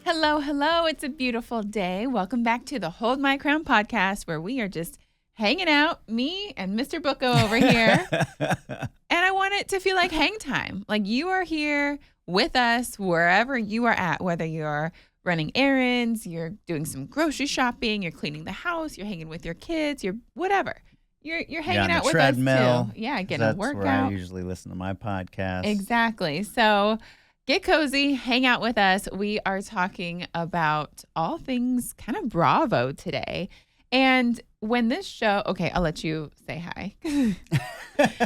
Hello, hello. It's a beautiful day. Welcome back to the Hold My Crown podcast, where we are just hanging out, me and Mr. Bucco over here. And I want it to feel like hang time. Like you are here with us wherever you are at, whether you're running errands, you're doing some grocery shopping, you're cleaning the house, you're hanging with your kids, you're whatever. You're hanging out with treadmill. us too. Yeah, getting a workout. That's where I usually listen to my podcast. Exactly. So get cozy, hang out with us. We are talking about all things kind of Bravo today. And when this show, okay, I'll let you say hi.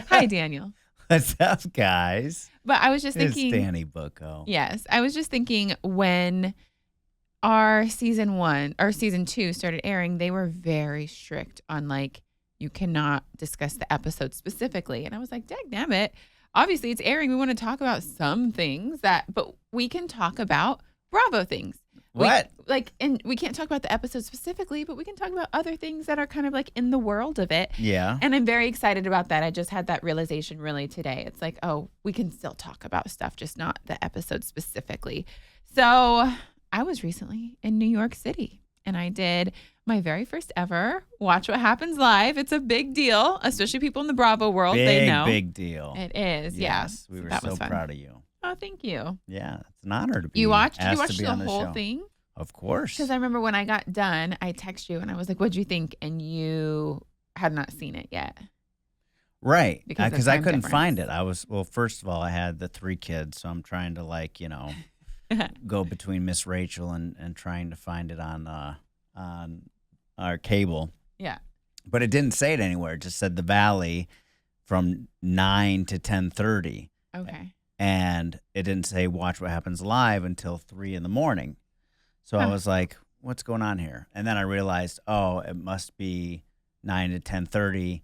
Hi, Daniel. What's up, guys? But I was just thinking. It's Danny Bucco. Yes. I was just thinking when our season 2 started airing, they were very strict on like, you cannot discuss the episode specifically. And I was like, dagnabbit. Obviously, it's airing. We want to talk about some things but we can talk about Bravo things. What? And we can't talk about the episode specifically, but we can talk about other things that are kind of like in the world of it. Yeah. And I'm very excited about that. I just had that realization really today. It's like, oh, we can still talk about stuff, just not the episode specifically. So I was recently in New York City and I did my very first ever Watch What Happens Live. It's a big deal, especially people in the Bravo world. They know. Big deal. It is, yes, yeah. We were that so was fun. proud of you. Oh, thank you. Yeah, it's an honor to be Did you watch on the whole show. thing? Of course. Because I remember when I got done, I texted you and I was like, what'd you think? And you had not seen it yet. Right. Because Because I couldn't find it. First of all, I had the 3 kids, so I'm trying to go between Miss Rachel and trying to find it on our cable. Yeah. But it didn't say it anywhere. It just said the Valley from 9 to 10:30. Okay. And it didn't say Watch What Happens Live until 3 in the morning. So I was like, what's going on here? And then I realized, oh, it must be 9 to 10:30.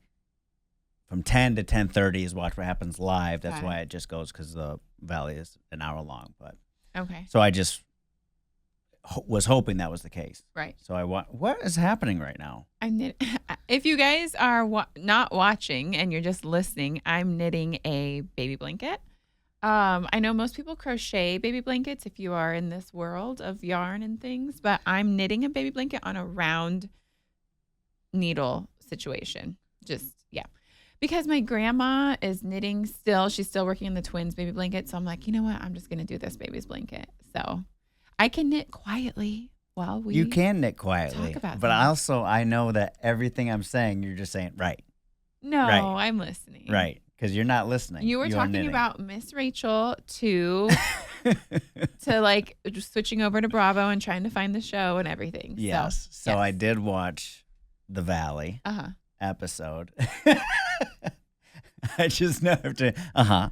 From 10 to 10:30 is Watch What Happens Live. That's why it just goes, because the Valley is an hour long. But okay. so I just was hoping that was the case. Right. So what is happening right now? If you guys are not watching and you're just listening, I'm knitting a baby blanket. I know most people crochet baby blankets if you are in this world of yarn and things, but I'm knitting a baby blanket on a round needle situation. Because my grandma is knitting still. She's still working in the twins baby blanket. So I'm like, you know what? I'm just going to do this baby's blanket. So I can knit quietly while we You can knit quietly. talk about but things. I know that everything I'm saying, you're just saying, right. No, Right. I'm listening. Right. Because you're not listening. You were talking knitting. about Miss Rachel to like just switching over to Bravo and trying to find the show and everything. Yes. So yes. I did watch the Valley Uh-huh. episode. I just know to I'm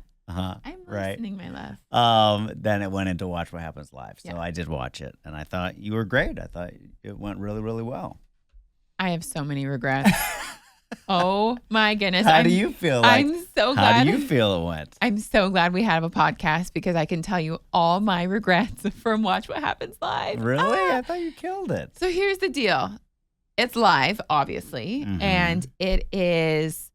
right. listening, my love. Then it went into Watch What Happens Live. So Yeah. I did watch it, and I thought you were great. I thought it went really, really well. I have so many regrets. Oh my goodness. How do you feel? Like, I'm so glad. How do you feel it went? I'm so glad we have a podcast because I can tell you all my regrets from Watch What Happens Live. Really? I thought you killed it. So here's the deal. It's live, obviously, Mhm. and it is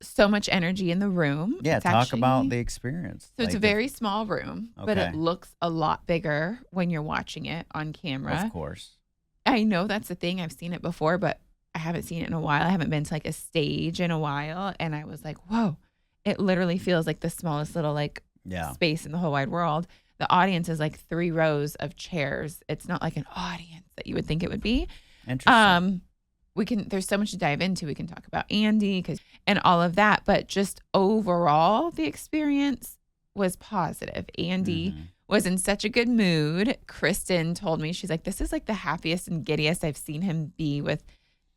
so much energy in the room. Yeah, It's talk about the experience. So it's a Like very small room, but Okay. it looks a lot bigger when you're watching it on camera. Of course. I know that's the thing. I've seen it before, but I haven't seen it in a while. I haven't been to like a stage in a while. And I was like, whoa, it literally feels like the smallest little space in the whole wide world. The audience is like 3 rows of chairs. It's not like an audience that you would think it would be. Interesting. There's so much to dive into. We can talk about Andy and all of that, but just overall, the experience was positive. Andy was in such a good mood. Kristen told me, she's like, this is like the happiest and giddiest I've seen him be with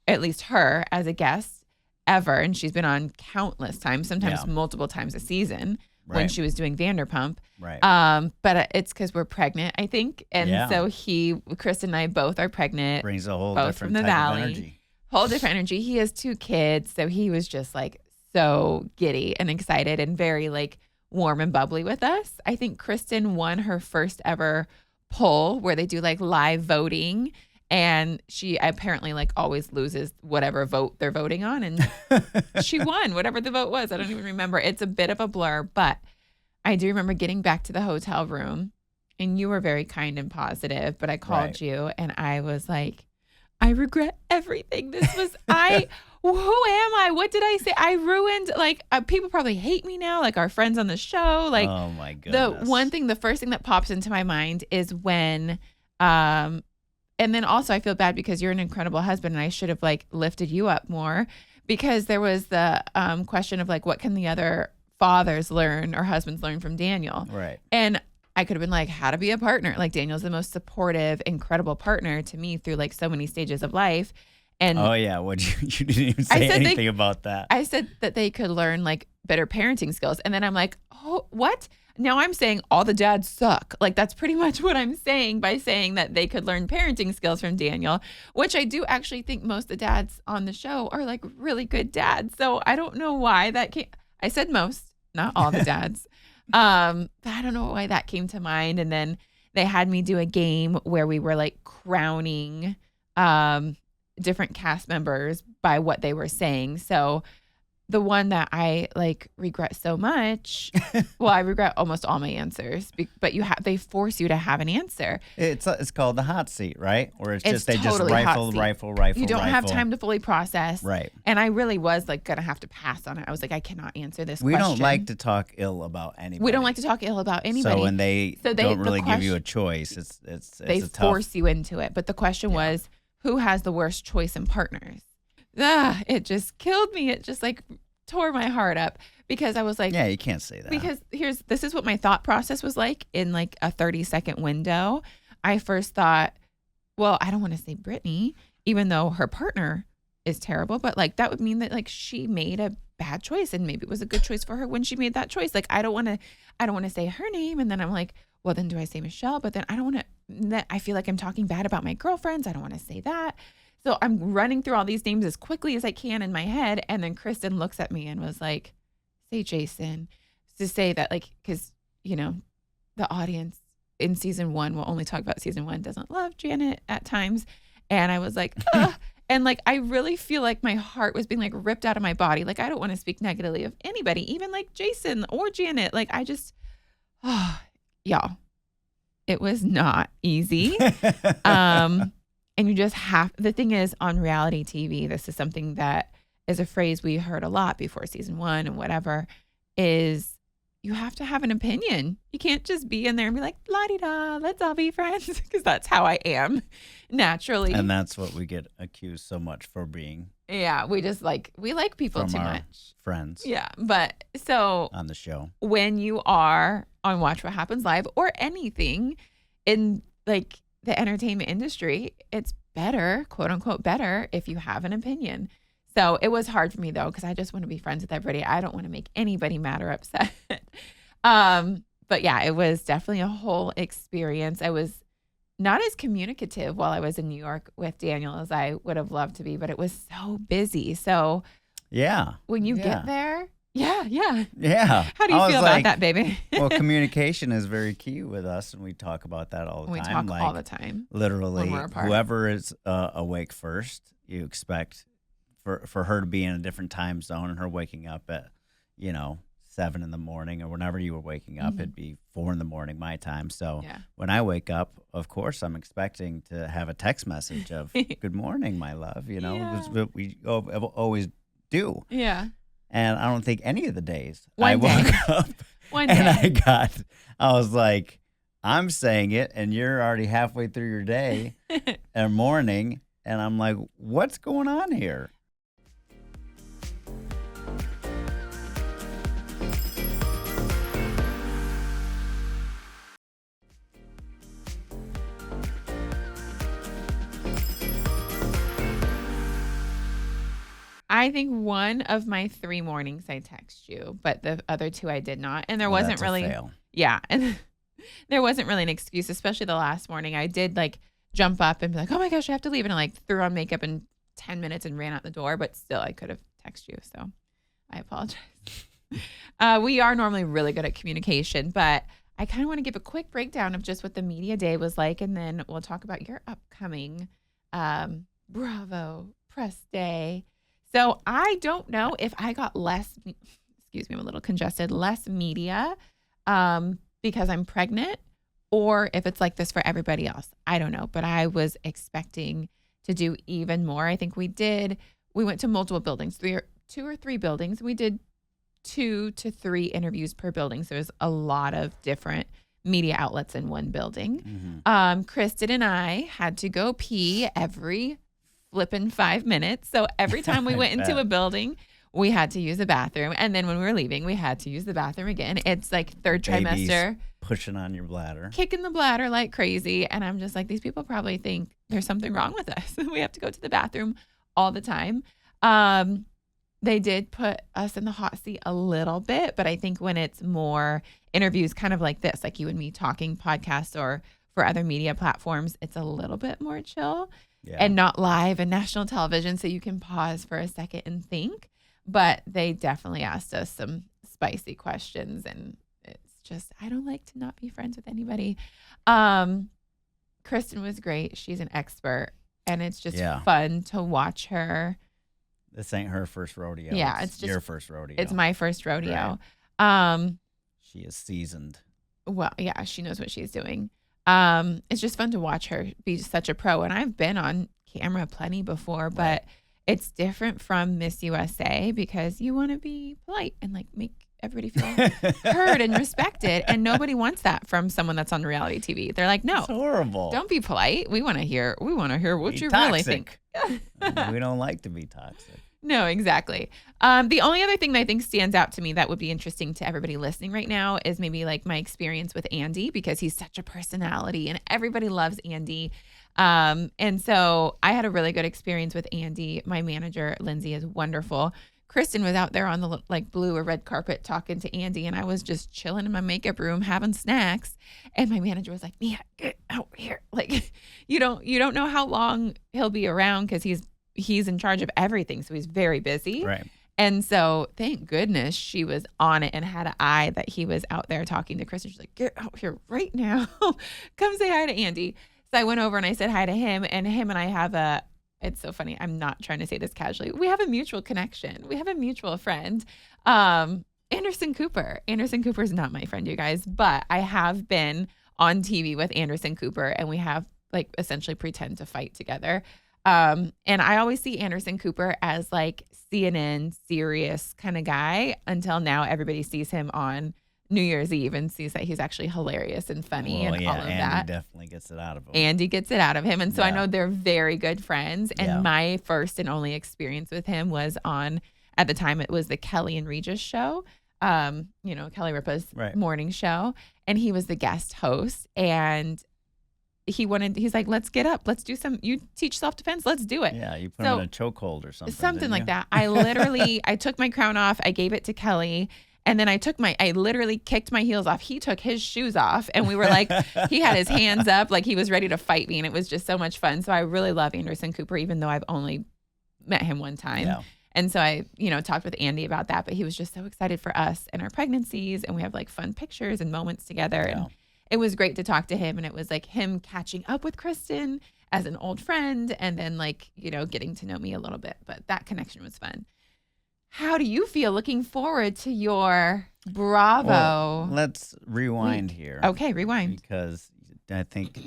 at least her as a guest ever. And she's been on countless times, sometimes multiple times a season when she was doing Vanderpump. Right. But it's because we're pregnant, I think. And so Kristen and I both are pregnant. Brings a whole both different from the type Valley. of energy. Whole different energy. He has 2 kids. So he was just like so giddy and excited and very like warm and bubbly with us. I think Kristen won her first ever poll where they do like live voting. And she apparently like always loses whatever vote they're voting on. And she won whatever the vote was. I don't even remember. It's a bit of a blur, but I do remember getting back to the hotel room And you were very kind and positive, but I called Right. you and I was like, I regret everything. This was who am I? What did I say? I ruined, like, people probably hate me now, like our friends on the show. Like, Oh my the first thing that pops into my mind is when, and then also I feel bad because you're an incredible husband and I should have like lifted you up more, because there was the question of like, what can the other fathers learn or husbands learn from Daniel? Right. And I could have been like, how to be a partner. Like Daniel's the most supportive, incredible partner to me through like so many stages of life. And Oh yeah. What you didn't even say anything about that. I said that they could learn like better parenting skills. And then I'm like, oh, what? Now I'm saying all the dads suck. Like that's pretty much what I'm saying by saying that they could learn parenting skills from Daniel, which I do actually think most of the dads on the show are like really good dads. So I don't know why that came. I said most, not all the dads. But I don't know why that came to mind. And then they had me do a game where we were like crowning different cast members by what they were saying. So the one that I like regret so much, well, I regret almost all my answers, but they force you to have an answer. It's called the hot seat, right? Or it's just they totally just hot seat. rifle. You don't have time to fully process. Right. And I really was like going to have to pass on it. I was like, I cannot answer this We question. don't like to talk ill about anybody. We don't like to talk ill about anybody. So when they don't really give you a choice, it's they a tough. force you into it. But the question was, who has the worst choice in partners? It just killed me. It just like tore my heart up because I was like, yeah, you can't say that. Because this is what my thought process was like in like a 30-second window. I first thought, well, I don't want to say Brittany, even though her partner is terrible, but like that would mean that like she made a bad choice and maybe it was a good choice for her when she made that choice. Like I don't want to say her name, and then I'm like, well, then do I say Michelle? But then I don't want to. I feel like I'm talking bad about my girlfriends. I don't want to say that. So I'm running through all these names as quickly as I can in my head. And then Kristen looks at me and was like, say Jason, to say that like, because, you know, the audience in season 1 will only talk about season 1, doesn't love Janet at times. And I was like, ugh. And like, I really feel like my heart was being like ripped out of my body. Like, I don't want to speak negatively of anybody, even like Jason or Janet. Like, I just, y'all, it was not easy. And you just the thing is, on reality TV, this is something that is a phrase we heard a lot before season 1 and whatever, is you have to have an opinion. You can't just be in there and be like, la-di-da, let's all be friends, because that's how I am naturally. And that's what we get accused so much for being. Yeah, we like people from too our much. friends. Yeah, but so on the show, when you are on Watch What Happens Live or anything in like the entertainment industry, it's better, quote unquote, better if you have an opinion. So it was hard for me though, because I just want to be friends with everybody. I don't want to make anybody mad or upset. But yeah, it was definitely a whole experience. I was not as communicative while I was in New York with Daniel as I would have loved to be, but it was so busy. So yeah, when you get there, yeah. How do you feel about that, baby? Well, communication is very key with us, and we talk about that all the we time. We talk all the time. Literally, when we're apart. Whoever is awake first, you expect for her to be in a different time zone, and her waking up at 7 in the morning or whenever you were waking up, it'd be 4 in the morning my time. So when I wake up, of course, I'm expecting to have a text message of "Good morning, my love." It's what we always do. Yeah. And I don't think any of the days I woke up One day. and I was like, I'm saying it and you're already halfway through your day and morning. And I'm like, what's going on here? I think one of my 3 mornings I text you, but the other 2 I did not. And there wasn't that's really, a fail. Yeah. And there wasn't really an excuse, especially the last morning. I did like jump up and be like, oh my gosh, I have to leave. And I like threw on makeup in 10 minutes and ran out the door, but still I could have texted you. So I apologize. We are normally really good at communication, but I kind of want to give a quick breakdown of just what the media day was like. And then we'll talk about your upcoming Bravo press day. So I don't know if I got less, excuse me, I'm a little congested, less media because I'm pregnant, or if it's like this for everybody else. I don't know, but I was expecting to do even more. I think we went to multiple buildings, two or three buildings. We did 2 to 3 interviews per building. So there's a lot of different media outlets in one building. Kristen and I had to go pee every flipping 5 minutes. So every time we went into a building, we had to use the bathroom. And then when we were leaving, we had to use the bathroom again. It's like third trimester. Pushing on your bladder. Kicking the bladder like crazy. And I'm just like, these people probably think there's something wrong with us. We have to go to the bathroom all the time. They did put us in the hot seat a little bit, but I think when it's more interviews kind of like this, like you and me talking podcasts or for other media platforms, it's a little bit more chill and not live and national television. So you can pause for a second and think, but they definitely asked us some spicy questions, and it's just, I don't like to not be friends with anybody. Kristen was great. She's an expert, and it's just fun to watch her. This ain't her first rodeo. Yeah, it's just your first rodeo. It's my first rodeo. Right. She is seasoned. Well, yeah, she knows what she's doing. It's just fun to watch her be such a pro. And I've been on camera plenty before, but it's different from Miss USA because you want to be polite and like make everybody feel heard and respected. And nobody wants that from someone that's on reality TV. They're like, no, it's horrible. Don't be polite. We want to hear what be you toxic. Really think. We don't like to be toxic. No, exactly. The only other thing that I think stands out to me that would be interesting to everybody listening right now is maybe like my experience with Andy, because he's such a personality and everybody loves Andy. And so I had a really good experience with Andy. My manager, Lindsay, is wonderful. Kristen was out there on the like blue or red carpet talking to Andy, and I was just chilling in my makeup room having snacks. And my manager was like, "Mia, get out here! Like, you don't know how long he'll be around because he's in charge of everything, so he's very busy." Right. And so thank goodness she was on it and had an eye that he was out there talking to Kristen. She's like, "Get out here right now. Come say hi to Andy." So I went over and I said hi to him, and I have it's so funny. I'm not trying to say this casually. We have a mutual connection. We have a mutual friend, Anderson Cooper. Anderson Cooper is not my friend, you guys, but I have been on TV with Anderson Cooper, and we have like essentially pretend to fight together. And I always see Anderson Cooper as like CNN serious kind of guy until now everybody sees him on New Year's Eve and sees that he's actually hilarious and funny and all of Andy that. Andy definitely gets it out of him. Andy gets it out of him. And so I know they're very good friends. And my first and only experience with him was on, at the time, it was the Kelly and Regis show. Kelly Ripa's morning show. And he was the guest host. And he's like, let's get up. Let's do you teach self-defense. Let's do it. Yeah, you put him in a chokehold or something. Something like that. I literally, I took my crown off. I gave it to Kelly. And then I literally kicked my heels off. He took his shoes off, and we were like, he had his hands up like he was ready to fight me. And it was just so much fun. So I really love Anderson Cooper, even though I've only met him one time. Yeah. And so I, talked with Andy about that, but he was just so excited for us and our pregnancies. And we have like fun pictures and moments together. Yeah. And it was great to talk to him. And it was like him catching up with Kristen as an old friend, and then like, getting to know me a little bit. But that connection was fun. How do you feel looking forward to your Bravo? Well, let's rewind here. Okay, rewind. Because I think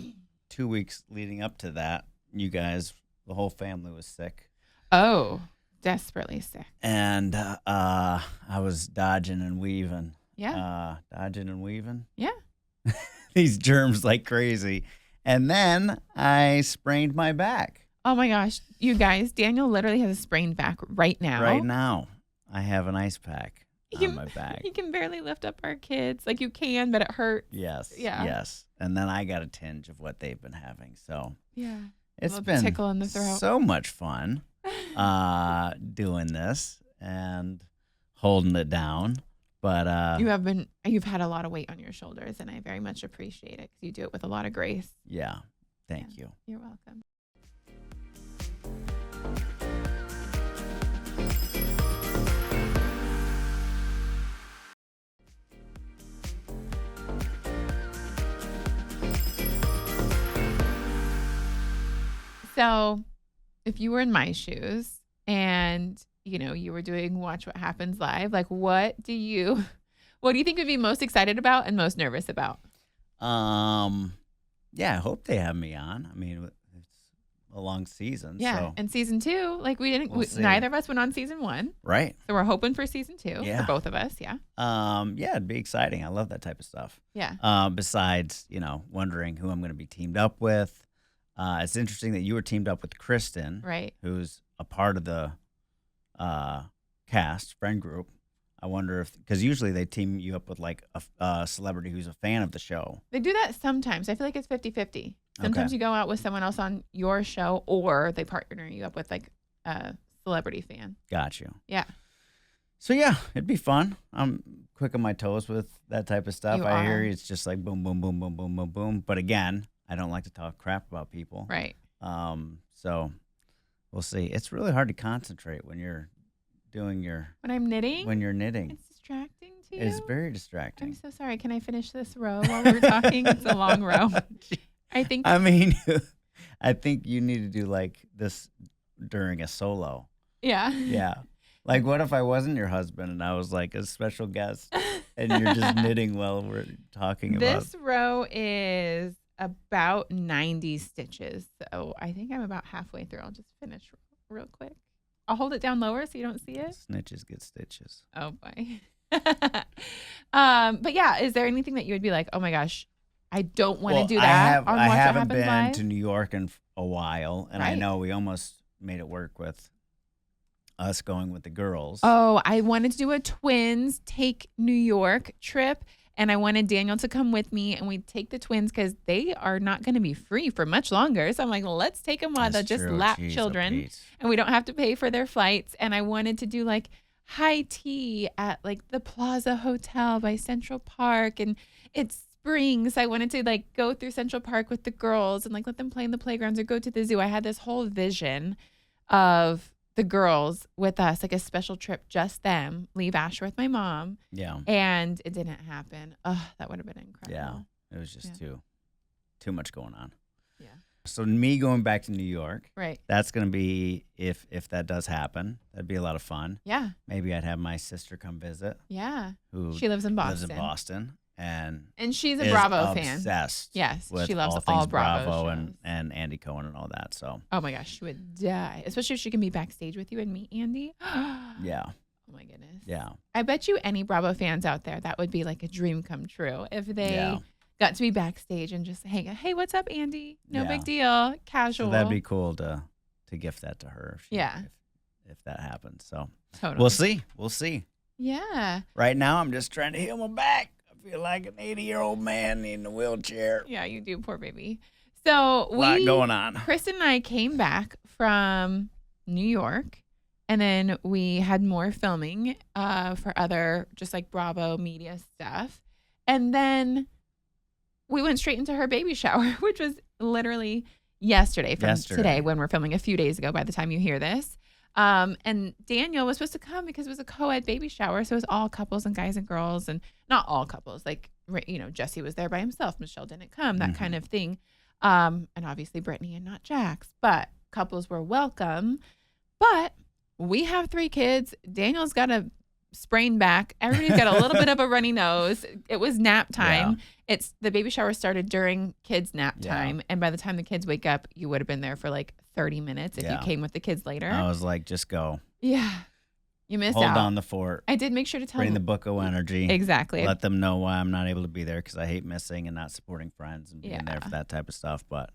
2 weeks leading up to that, you guys, the whole family was sick. Oh, desperately sick. And I was dodging and weaving. Yeah. Dodging and weaving. Yeah. These germs like crazy. And then I sprained my back. Oh my gosh, you guys, Daniel literally has a sprained back right now. Right now, I have an ice pack on my back. He can barely lift up our kids. Like you can, but it hurts. Yes. Yeah. Yes. And then I got a tinge of what they've been having. So yeah, it's been tickle in the throat. So much fun doing this and holding it down. But you've had a lot of weight on your shoulders, and I very much appreciate it because you do it with a lot of grace. Yeah. Thank you. You're welcome. So if you were in my shoes and, you were doing Watch What Happens Live, like what do you think would be most excited about and most nervous about? Yeah, I hope they have me on. I mean, it's a long season, Yeah. so And season 2, like we'll see. neither of us went on season 1. Right. So we're hoping for season 2 Yeah. for both of us. Yeah. Yeah, it'd be exciting. I love that type of stuff. Yeah. Besides, wondering who I'm going to be teamed up with. It's interesting that you were teamed up with Kristen, Right. who's a part of the cast friend group. I wonder if, because usually they team you up with like a celebrity who's a fan of the show. They do that sometimes. I feel like it's 50-50. Sometimes you go out with someone else on your show, or they partner you up with like a celebrity fan. Got you. Yeah. So yeah, it'd be fun. I'm quick on my toes with that type of stuff. You I are. hear it's just like boom, boom, boom, boom, boom, boom, boom. But again, I don't like to talk crap about people. Right. So we'll see. It's really hard to concentrate when you're doing When I'm knitting? when you're knitting. It's distracting to you? It's very I'm distracting. so sorry. Can I finish this row while we were talking? It's a long row. I think. I mean, I think you need to do like this during a solo. Yeah. Yeah. Like, what if I wasn't your husband and I was like a special guest and you're just knitting while we're talking about This row is about 90 stitches. So I think I'm about halfway through. I'll just finish real quick. I'll hold it down lower so you don't see it. snitches get stitches. Oh, boy. But yeah, is there anything that you would be like, oh my gosh, I don't want to do that on I Watch What haven't Happens been Live? to New York in a while, and I Right. know we almost made it work with us going with the girls. Oh, I wanted to do a twins take New York trip, and I wanted Daniel to come with me, and we'd take the twins because they are not going to be free for much longer. So I'm like, let's take them while That's they're just true. lap Jeez, oh, children, Pete. and we don't have to pay for their flights. And I wanted to do like high tea at like the Plaza Hotel by Central Park, and it's spring, so I wanted to like go through Central Park with the girls and like let them play in the playgrounds or go to the zoo. I had this whole vision of the girls with us, like a special trip, just them, leave Asher with my mom, Yeah, and it didn't happen. Oh, that would have been incredible. it was just Yeah. too much going on. Yeah. So me going back to New York, Right. that's going to be, if that does happen, that'd be a lot of fun. Yeah. Maybe I'd have my sister come visit, Yeah. who She lives in lives Boston. in Boston and And she's a is Bravo fan. obsessed Yes. with She loves all all things Bravo and, shows. and Andy Cohen and all that. So Oh my gosh, she would die. Especially if she can be backstage with you and meet Andy. yeah, Oh my goodness. yeah, I bet you any Bravo fans out there, that would be like a dream come true if they Yeah. got to be backstage and just hang out. Hey, what's up, Andy? No Yeah. big deal. Casual. so that'd be cool to gift that to her. Yeah. if that happens. So Totally. we'll see. Yeah. Right now, I'm just trying to heal my back. I feel like an 80-year-old man in a wheelchair. Yeah, you do, poor baby. So A lot going on. Kristen and I came back from New York, and then we had more filming for other just like Bravo media stuff. And then we went straight into her baby shower, which was literally yesterday from today when we're filming a few days ago by the time you hear this. And Daniel was supposed to come because it was a co-ed baby shower. So it was all couples and guys and girls, and not all couples. Like, Jesse was there by himself. Michelle didn't come, that kind of thing. And obviously Brittany and not Jax, but couples were welcome. But we have 3 kids. Daniel's got a sprained back. Everybody's got a little bit of a runny nose. It was nap time. The baby shower started during kids nap time. And by the time the kids wake up, you would have been there for like 30 minutes if you came with the kids later. I was like, just go. Yeah. You missed Hold out. on the fort. I did make sure to tell Bring the them. book of energy. Exactly. Let them know why I'm not able to be there because I hate missing and not supporting friends and being there for that type of stuff. But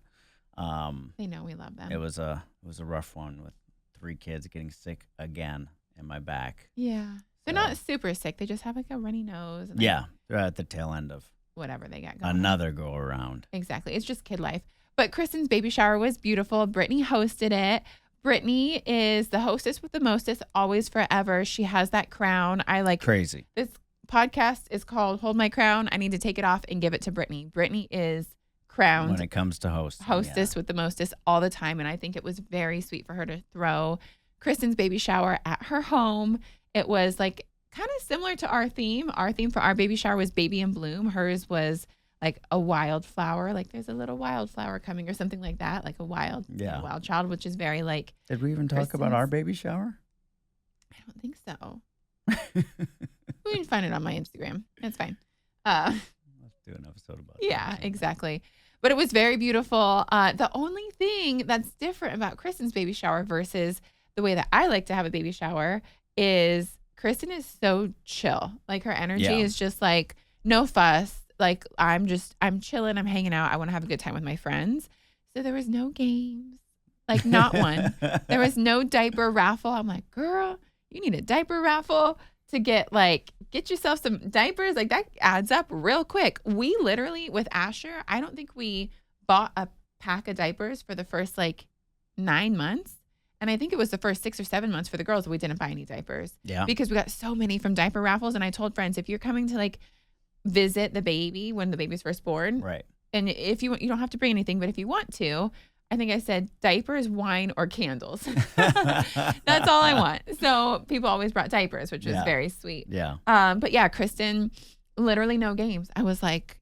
they know we love them. it was a rough one with 3 kids getting sick again in my back. Yeah. They're not super sick. They just have like a runny nose. And Yeah, they're at the tail end of whatever they got going on. another go around. Exactly. It's just kid life. But Kristen's baby shower was beautiful. Brittany hosted it. Brittany is the hostess with the mostest, always forever. She has that crown. I like Crazy. This podcast is called Hold My Crown. I need to take it off and give it to Brittany. Brittany is crowned When it comes to hostess with the mostest all the time. And I think it was very sweet for her to throw Kristen's baby shower at her home. It was like kind of similar to our theme. Our theme for our baby shower was baby in bloom. Hers was like a wildflower, like there's a little wildflower coming or something like that, like a wild child, which is very like. Did we even talk about our baby shower? I don't think so. We can find it on my Instagram. It's fine. do an episode about Yeah, exactly. But it was very beautiful. The only thing that's different about Kristen's baby shower versus the way that I like to have a baby shower is Kristen is so chill. Like her energy is just like no fuss. Like I'm chilling, I'm hanging out. I want to have a good time with my friends. So there was no games. Like not one. There was no diaper raffle. I'm like, girl, you need a diaper raffle to get yourself some diapers. Like that adds up real quick. We literally with Asher, I don't think we bought a pack of diapers for the first 9 months. And I think it was the first 6 or 7 months for the girls. We didn't buy any diapers. Yeah. Because we got so many from diaper raffles. And I told friends, if you're coming to visit the baby when the baby's first born. Right. And if you don't have to bring anything, but if you want to, I think I said diapers, wine, or candles. That's all I want. So people always brought diapers, which was very sweet. Yeah. But yeah, Kristen, literally no games. I was like,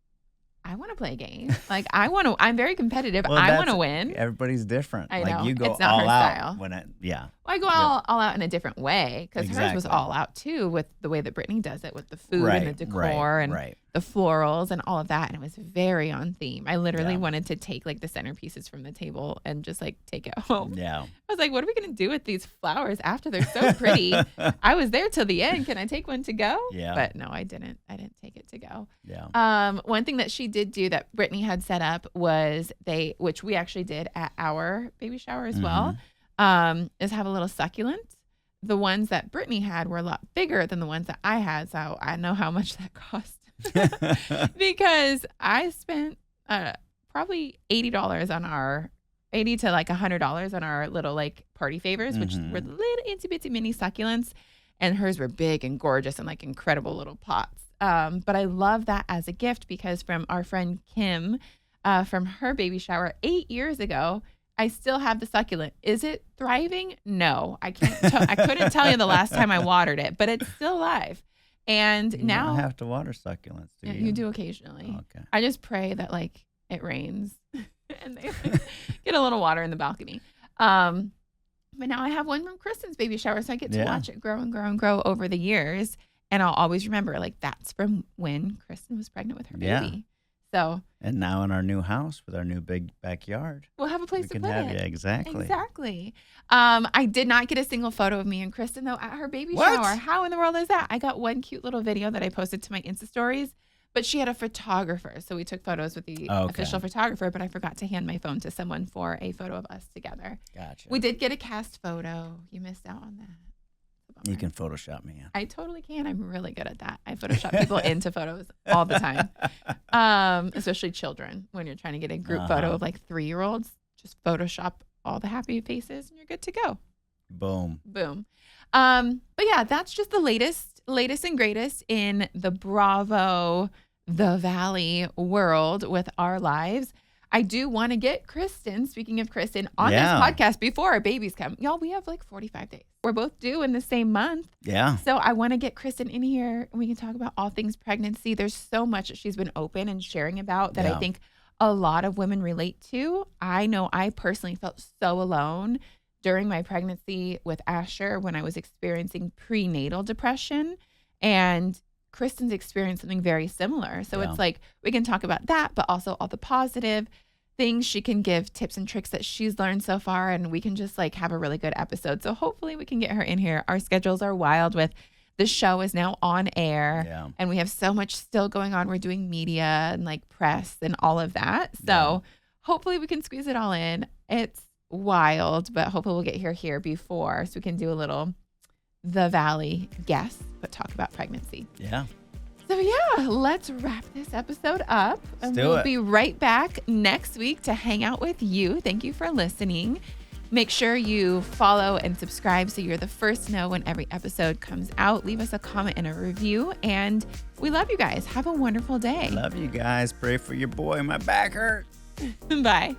I want to play a game. I'm very competitive. Well, I want to win. Everybody's different. I know. You go It's not all her out style. Yeah. Well, I go all out in a different way because hers was all out too with the way that Brittany does it with the food and the decor and the florals and all of that. And it was very on theme. I literally wanted to take the centerpieces from the table and just take it home. Yeah. I was like, what are we going to do with these flowers after they're so pretty? I was there till the end. Can I take one to go? Yeah. But no, I didn't. I didn't take it to go. Yeah. One thing that she did do that Brittany had set up was which we actually did at our baby shower as well, is have a little succulent. The ones that Brittany had were a lot bigger than the ones that I had. So I know how much that cost because I spent probably $80 on our $80 to $100 on our little party favors, which were little itsy bitsy mini succulents, and hers were big and gorgeous and incredible little pots. But I love that as a gift because from our friend Kim, from her baby shower 8 years ago, I still have the succulent. Is it thriving? No, I can't. I couldn't tell you the last time I watered it, but it's still alive. And you now don't have to water succulents, do you? You do occasionally. Oh, okay. I just pray that it rains and they get a little water in the balcony. But now I have one from Kristen's baby shower, so I get to watch it grow and grow and grow over the years. And I'll always remember that's from when Kristen was pregnant with her baby. So, and now in our new house with our new big backyard, we'll have a place to put it. Yeah, exactly. Exactly. I did not get a single photo of me and Kristen though at her baby shower. How in the world is that? I got one cute little video that I posted to my Insta stories, but she had a photographer, so we took photos with the official photographer. But I forgot to hand my phone to someone for a photo of us together. Gotcha. We did get a cast photo. You missed out on that. You can Photoshop me in. I totally can. I'm really good at that. I Photoshop people into photos all the time, especially children. When you're trying to get a group photo of 3-year-olds, just Photoshop all the happy faces and you're good to go. Boom. Boom. But yeah, that's just the latest and greatest in the Bravo, the Valley world with our lives. I do want to get Kristen, speaking of Kristen, on this podcast before our babies come. Y'all, we have 45 days. We're both due in the same month. Yeah. So I want to get Kristen in here and we can talk about all things pregnancy. There's so much that she's been open and sharing about that I think a lot of women relate to. I know I personally felt so alone during my pregnancy with Asher when I was experiencing prenatal depression, and Kristen's experienced something very similar. So it's we can talk about that, but also all the positive things. She can give tips and tricks that she's learned so far, and we can just have a really good episode. So hopefully we can get her in here. Our schedules are wild with the show is now on air and we have so much still going on. We're doing media and press and all of that. So hopefully we can squeeze it all in. It's wild, but hopefully we'll get here before so we can do a little The Valley guest, but talk about pregnancy. Yeah. So yeah, let's wrap this episode up. And we'll be right back next week to hang out with you. Thank you for listening. Make sure you follow and subscribe so you're the first to know when every episode comes out. Leave us a comment and a review. And we love you guys. Have a wonderful day. Love you guys. Pray for your boy. My back hurts. Bye.